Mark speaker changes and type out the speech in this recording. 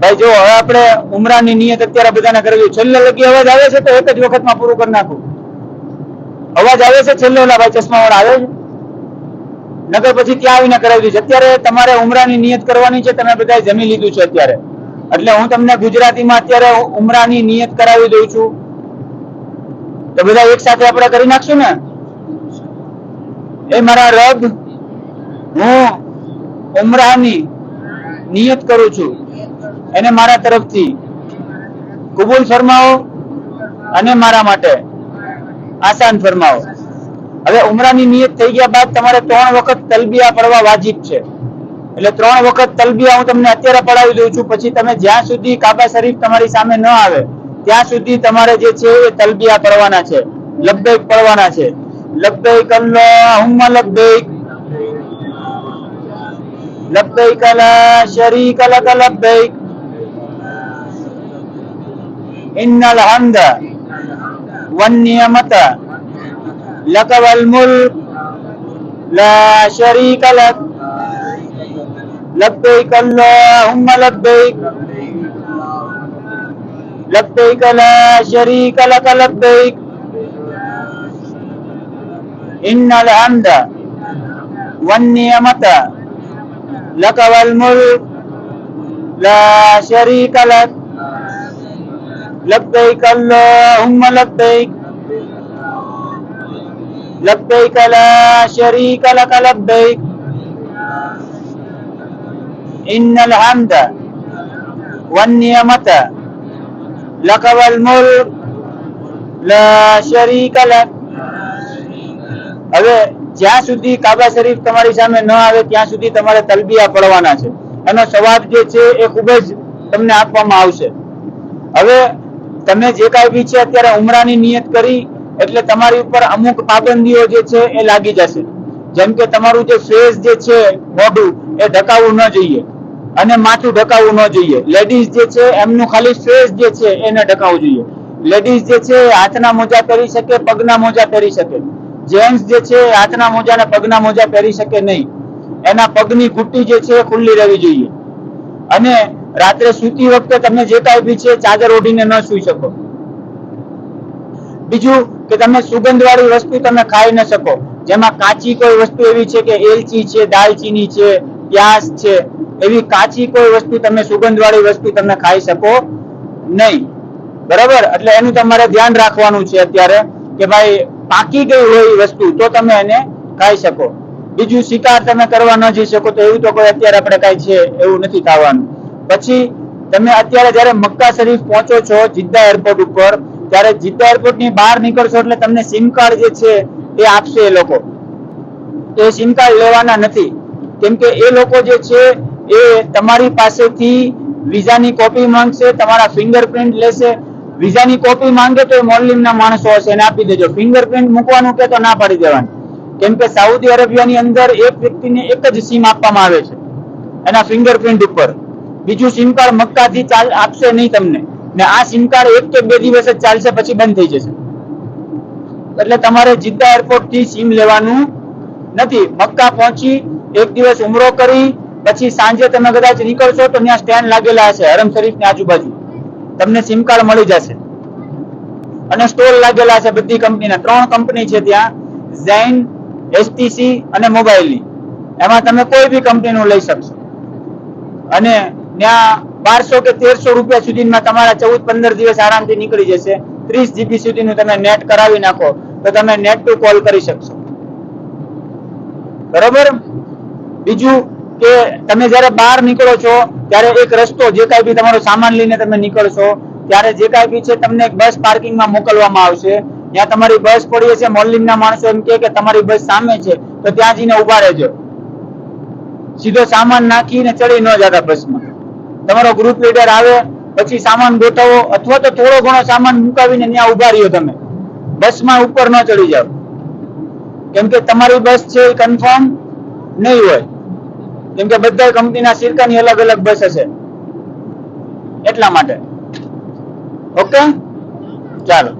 Speaker 1: ભાઈ જો હવે આપણે ઉમરાની નિયત અત્યારે બધાને કરવી, છેલ્લે લગી અવાજ આવે છે તો એક જ વખતમાં પૂરું કરી નાખું. અવાજ આવે છે છેલ્લે? ઓલા ભાઈ ચશ્મા વાળા આવે છે? નકર પછી ત્યાં આવીને કરાવી દઈશ. અત્યારે તમારે ઉમરાની નિયત કરવાની છે, તમે બધાએ જમી લીધું છે અત્યારે, એટલે હું તમને ગુજરાતીમાં અત્યારે ઉમરાની નિયત કરાવી દઉં છું. તો બધા એક સાથે આપણે કરી નાખશું ને. એ મારા રબ, હું ઉમરાની નિયત કરું છું, એને મારા તરફથી કબૂલ ફરમાવો અને મારા માટે આસાન ફરમાવો. હવે ઉમરાની નિયત થઈ ગયા બાદ તમારે 3 વખત તલબિયા પડવા વાજિબ છે. એટલે 3 વખત તલબિયા હું તમને અત્યારે પડાવી દઉં છું. પછી તમે જ્યાં સુધી કાબા શરીફ તમારી સામે ન આવે ત્યાં સુધી તમારે જે છે એ તલબિયા પડવાના છે, લબ્બૈક પડવાના છે. લબ્બૈક અલ્લાहुम्मा લબ્બૈક, લબ્બૈક લા શરીક લક લબ્બૈક, ઇન્નલ હમ્દા વન નિયમતા લક વલ મુલ્ક લા શરીક લક, લબ્બૈક અલ્લાहुम्मा લબ્બૈક, લબ્બૈક લા શરીક લક લબ્બૈક, ઇન્નલ હમ્દા વન નિયમતા લક વલ મુલ્ક લા શરીક લક, લબ્બૈક અલ્લાहुम्मा લબ્બૈક, લબ્બૈક લા શરીક લક લબ્બૈક, ઇન્નલ હમ્દા વન નિયમતા લક વલ મુલ્ક લા શરીક લક. હવે જ્યાં સુધી કાબા શરીફ તમારી સામે ન આવે ત્યાં સુધી તમારે તલબિયા પડવાના છે. એનો સવાબ જે છે એ ખૂબ જ તમને આપવામાં આવશે. હવે તમે જે કાંઈ બી છે અત્યારે ઉમરાની નિયત કરી એટલે તમારી ઉપર અમુક પાબંદીઓ જે છે એ લાગી જશે. જેમ કે તમારું જે ફેસ જે છે, મોઢું, એ ઢકાવવું ન જોઈએ અને માથું ઢકાવવું ન જોઈએ. લેડીઝ જે છે એમનું ખાલી ફેસ જે છે એને ઢકાવવું જોઈએ. લેડીઝ જે છે હાથના મોજા પહેરી શકે, પગના મોજા પહેરી શકે. જેન્ટ્સ જે છે હાથના મોજા અને પગના મોજા પહેરી શકે નહીં. એના પગની ઘૂંટી જે છે ખુલ્લી રહેવી જોઈએ. અને રાત્રે સૂતી વખતે તમે જે કાંઈ બી છે ચાદર ઓઢીને ન સૂઈ શકો. બીજું કે તમે સુગંધવાળી વસ્તુ તમે ખાઈ ન શકો. જેમાં કાચી કોઈ વસ્તુ એવી છે કે એલચી છે, દાલચીની છે, પ્યાસ છે, એવી કાચી કોઈ વસ્તુ તમે સુગંધવાળી વસ્તુ તમે ખાઈ શકો નહીં. બરાબર? એટલે એનું તમારે ધ્યાન રાખવાનું છે અત્યારે કે ભાઈ પાકી ગઈ હોય વસ્તુ તો તમે એને ખાઈ શકો. બીજું શિકાર તમે કરવા ન જઈ શકો, તો એવું તો કોઈ અત્યારે આપણે કાંઈ છે એવું નથી થવાનું. પછી તમે અત્યારે જયારે મક્કા શરીફ પહોંચો છો જિદ્દા એરપોર્ટ ઉપર, ત્યારે જિદ્દા એરપોર્ટ ની બહાર નીકળશો એટલે તમને સિમ કાર્ડ જે છે એ આપશે એ લોકો. એ સિમ કાર્ડ લેવાના નથી, કેમ કે એ લોકો જે છે એ તમારી પાસેથી વિઝાની કોપી માંગશે, તમારા ફિંગરપ્રિન્ટ લેશે. વિઝાની કોપી માંગે તો એ મોલ્લીમના માણસો હશે, એને આપી દેજો. ફિંગરપ્રિન્ટ મૂકવાનું કે તો ના પાડી દેવાની. કેમ કે સાઉદી અરેબિયાની અંદર એક વ્યક્તિને એક જ સિમ આપવામાં આવે છે એના ફિંગરપ્રિન્ટ ઉપર. બીજું સિમ કાર્ડ મક્કાથી આપશે નહીં તમને. ને આ સિમ કાર્ડ 1 કે 2 દિવસ જ ચાલશે, પછી બંધ થઈ જશે. એટલે તમારે જિદ્દા એરપોર્ટ થી સિમ લેવાનું નથી. મક્કા પહોંચી 1 દિવસ ઉમરો કરી પછી સાંજે તમે કદાચ નીકળશો તો ત્યાં સ્ટેન્ડ લાગેલા હશે હરમ શરીફની આજુબાજુ, તમને સિમ કાર્ડ મળી જશે. અને સ્ટોલ લાગેલા છે બધી કંપનીના. 3 કંપની છે ત્યાં, ઝૈન, એસટીસી અને મોબાઈલની. એમાં તમે કોઈ બી કંપનીનું લઈ શકશો. અને ત્યાં 1200 કે 1300 રૂપિયા સુધીમાં તમારા 14-15 દિવસ આરામથી નીકળી જશે. 30 GB સુધીનું તમે નેટ કરાવી નાખો તો તમે નેટ ટુ કોલ કરી શકશો. બરોબર? બીજું કે તમે જયારે બહાર નીકળો છો ત્યારે એક રસ્તો, જે કાંઈ બી તમારો સામાન લઈને તમે નીકળશો ત્યારે જે કાંઈ બી છે તમને એક બસ પાર્કિંગમાં મોકલવામાં આવશે. ત્યાં તમારી બસ પડી હશે, મોલ્લીમના માણસો એમ કે તમારી બસ સામે છે તો ત્યાં જઈને ઉભા રહેજો. સીધો સામાન નાખીને ચડી ન જતા બસમાં. તમારો ગ્રુપ લીડર આવે પછી સામાન ગોઠવો, અથવા તો થોડો ઘણો સામાન મુકાવીને ત્યાં ઉભા રહ્યો. તમે બસમાં ઉપર ન ચડી જાવ, કેમ કે તમારી બસ છે એ કન્ફર્મ નહીં હોય. કેમ કે બધા કંપનીના સિરકાની અલગ અલગ બસ હશે, એટલા માટે. ઓકે, ચાલો.